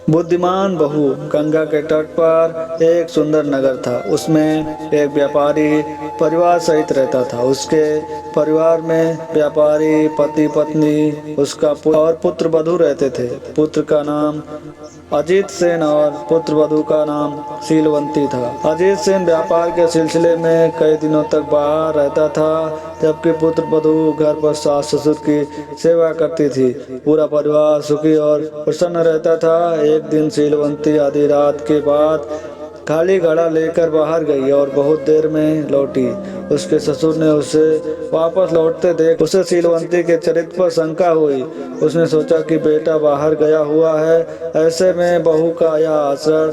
बुद्धिमान बहू। गंगा के तट पर एक सुंदर नगर था। उसमें एक व्यापारी परिवार सहित रहता था। उसके परिवार में व्यापारी पति पत्नी उसका और पुत्र वधू रहते थे। पुत्र का नाम अजीत सेन और पुत्र वधू का नाम शीलवंती था। अजीत सेन व्यापार के सिलसिले में कई दिनों तक बाहर रहता था, जबकि पुत्र वधू घर पर सास ससुर की सेवा करती थी। पूरा परिवार सुखी और प्रसन्न रहता था। एक दिन शीलवंती आधी रात के बाद खाली घड़ा लेकर बाहर गई और बहुत देर में लौटी। उसके ससुर ने उसे वापस लौटते देख उसे शीलवंती के चरित्र पर शंका हुई। उसने सोचा कि बेटा बाहर गया हुआ है, ऐसे में बहू का यह आचरण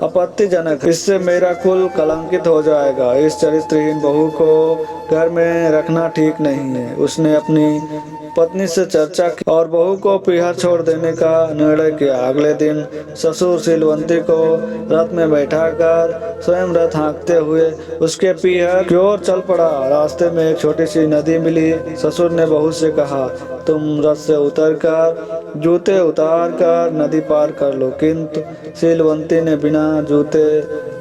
आपत्तिजनक है। इससे मेरा कुल कलंकित हो जाएगा। इस चरित्रहीन बहू को घर में रखना ठीक नहीं है। उसने अपनी पत्नी से चर्चा की और बहू को पीहर छोड़ देने का निर्णय किया। अगले दिन ससुर शीलवंती को रथ में बैठाकर स्वयं रथ हाँकते हुए उसके पीहर की ओर चल पड़ा। रास्ते में एक छोटी सी नदी मिली। ससुर ने बहू से कहा, तुम रथ से उतरकर जूते उतार कर नदी पार कर लो। किंतु शीलवंती ने बिना जूते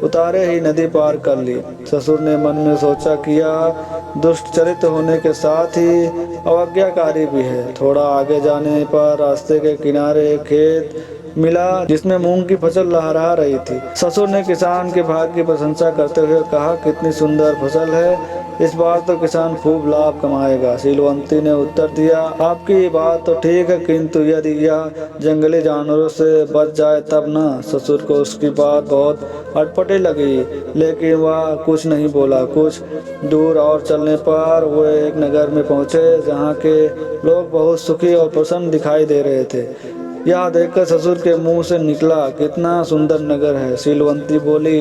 उतारे ही नदी पार कर ली। ससुर ने मन में सोचा कि यह दुष्ट चरित्र होने के साथ ही अवज्ञाकारी भी है। थोड़ा आगे जाने पर रास्ते के किनारे एक खेत मिला जिसमें मूंग की फसल लहरा रही थी। ससुर ने किसान के भाग्य की प्रशंसा करते हुए कहा, कितनी सुंदर फसल है, इस बार तो किसान खूब लाभ कमाएगा। शीलवंती ने उत्तर दिया, आपकी बात तो ठीक है, किंतु यदि यह जंगली जानवरों से बच जाए तब ना। ससुर को उसकी बात बहुत अटपटी लगी, लेकिन वह कुछ नहीं बोला। कुछ दूर और चलने पर वो एक नगर में पहुंचे जहाँ के लोग बहुत सुखी और प्रसन्न दिखाई दे रहे थे। यह देखकर ससुर के मुंह से निकला, कितना सुंदर नगर है। शीलवंती बोली,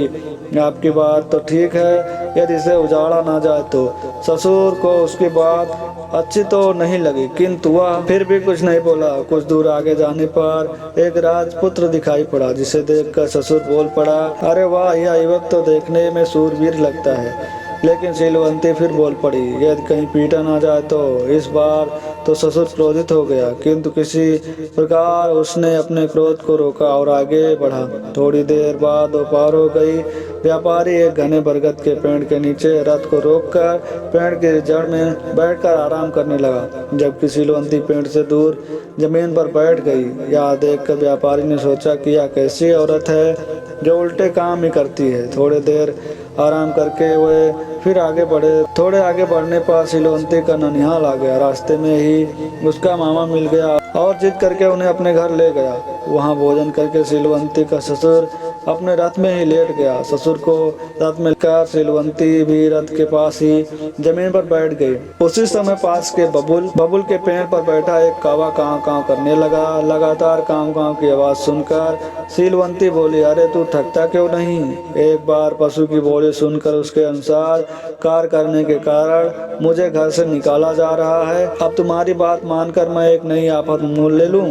आपकी बात तो ठीक है, यदि इसे उजाड़ा ना जाए तो। ससुर को उसकी बात अच्छी तो नहीं लगी, किंतु वह फिर भी कुछ नहीं बोला। कुछ दूर आगे जाने पर एक राजपुत्र दिखाई पड़ा, जिसे देखकर ससुर बोल पड़ा, अरे वाह, यह युवक तो देखने में शूरवीर लगता है। लेकिन शीलवंती फिर बोल पड़ी, यदि कहीं पीटा ना जाए तो। इस बार तो ससुर क्रोधित हो गया, किंतु किसी प्रकार उसने अपने क्रोध को रोका और आगे बढ़ा। थोड़ी देर बाद दोपहर हो गई। व्यापारी एक घने बरगद के पेड़ के नीचे रथ को रोककर पेड़ की जड़ में बैठकर आराम करने लगा, जबकि शीलवंती पेड़ से दूर जमीन पर बैठ गई। यह देखकर व्यापारी ने सोचा कि यह कैसी औरत है जो उल्टे काम ही करती है। थोड़ी देर आराम करके वे फिर आगे बढ़े। थोड़े आगे बढ़ने पर शीलवंती का ननिहाल आ गया। रास्ते में ही उसका मामा मिल गया और जिद करके उन्हें अपने घर ले गया। वहां भोजन करके शीलवंती का ससुर अपने रथ में ही लेट गया। ससुर को रथ में लेकर शीलवंती भी रथ के पास ही जमीन पर बैठ गई। उसी समय पास के बबुल के पेड़ पर बैठा एक कौवा काव काव करने लगा। लगातार काव काव की आवाज सुनकर शीलवंती बोली, अरे तू थकता क्यों नहीं? एक बार पशु की बोली सुनकर उसके अनुसार कार्य करने के कारण मुझे घर से निकाला जा रहा है। अब तुम्हारी बात मानकर मैं एक नई आफत मोल ले लूं।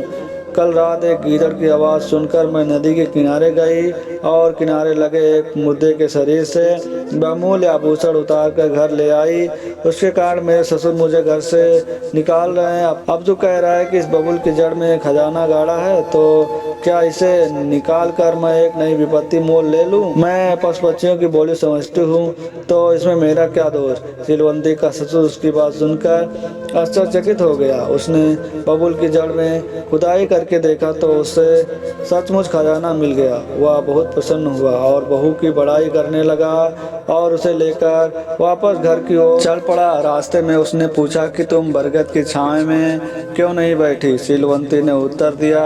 कल रात एक गीदड़ की आवाज़ सुनकर मैं नदी के किनारे गई और किनारे लगे एक मुर्दे के शरीर से बहुमूल्य आभूषण उतार कर घर ले आई। उसके कारण मेरे ससुर मुझे घर से निकाल रहे हैं। अब जो कह रहा है कि इस बबुल की जड़ में खजाना गाड़ा है, तो क्या इसे निकाल कर मैं एक नई विपत्ति मोल ले लूं? मैं पशु पक्षियों की बोली समझती हूँ, तो इसमें मेरा क्या दोष? शीलवंती का ससुर उसकी बात सुनकर आश्चर्यचकित हो गया। उसने बबुल की जड़ में खुदाई करके देखा तो उसे सचमुच खजाना मिल गया। वह बहुत प्रसन्न हुआ और बहू की बड़ाई करने लगा और उसे लेकर वापस घर की ओर चल पड़ा। रास्ते में उसने पूछा कि तुम बरगद की छांव में क्यों नहीं बैठी? शीलवंती ने उत्तर दिया,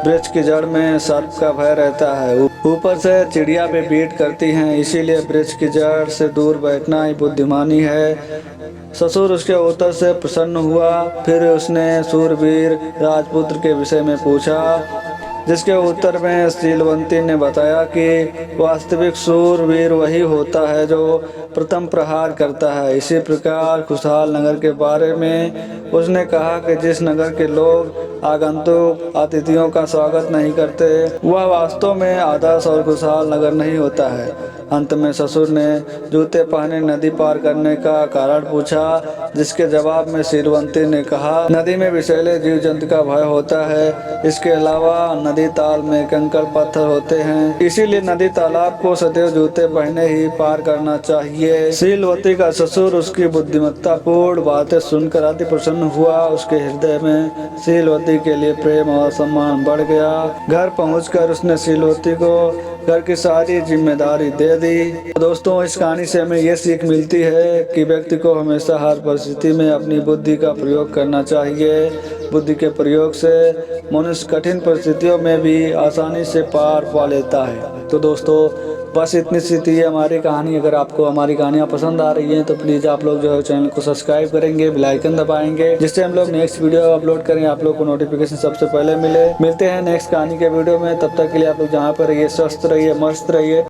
वृक्ष की जड़ में सर्प का भय रहता है, ऊपर से चिड़िया पे पीठ करती हैं, इसीलिए वृक्ष की जड़ से दूर बैठना ही बुद्धिमानी है। ससुर उसके उत्तर से प्रसन्न हुआ। फिर उसने शूरवीर राजपुत्र के विषय में पूछा, जिसके उत्तर में शीलवंती ने बताया कि वास्तविक शूरवीर वही होता है जो प्रथम प्रहार करता है। इसी प्रकार खुशहाल नगर के बारे में उसने कहा कि जिस नगर के लोग आगंतुक अतिथियों का स्वागत नहीं करते। वह वास्तव में आदर्श और खुशहाल नगर नहीं होता है। अंत में ससुर ने जूते पहने नदी पार करने का कारण पूछा, जिसके जवाब में शीलवती ने कहा, नदी में विषैले जीव जंतु का भय होता है। इसके अलावा नदी ताल में कंकड़ पत्थर होते हैं, इसीलिए नदी तालाब को सदैव जूते पहने ही पार करना चाहिए। शीलवती का ससुर उसकी बुद्धिमत्तापूर्ण बातें सुनकर अति प्रसन्न हुआ। उसके हृदय में शीलवती के लिए प्रेम और सम्मान बढ़ गया। घर पहुंचकर उसने शीलवती को घर की सारी जिम्मेदारी दे दी। दोस्तों, इस कहानी से हमें ये सीख मिलती है कि व्यक्ति को हमेशा हर परिस्थिति में अपनी बुद्धि का प्रयोग करना चाहिए। बुद्धि के प्रयोग से मनुष्य कठिन परिस्थितियों में भी आसानी से पार पा लेता है। तो दोस्तों, बस इतनी सी थी हमारी कहानी। अगर आपको हमारी कहानियाँ पसंद आ रही हैं तो प्लीज़ आप लोग जो है चैनल को सब्सक्राइब करेंगे, बेल आइकन दबाएंगे, जिससे हम लोग नेक्स्ट वीडियो अपलोड करें आप लोग को नोटिफिकेशन सबसे पहले मिले। मिलते हैं नेक्स्ट कहानी के वीडियो में, तब तक के लिए आप लोग जहाँ पर रहिए स्वस्थ रहिए, मस्त रहिए।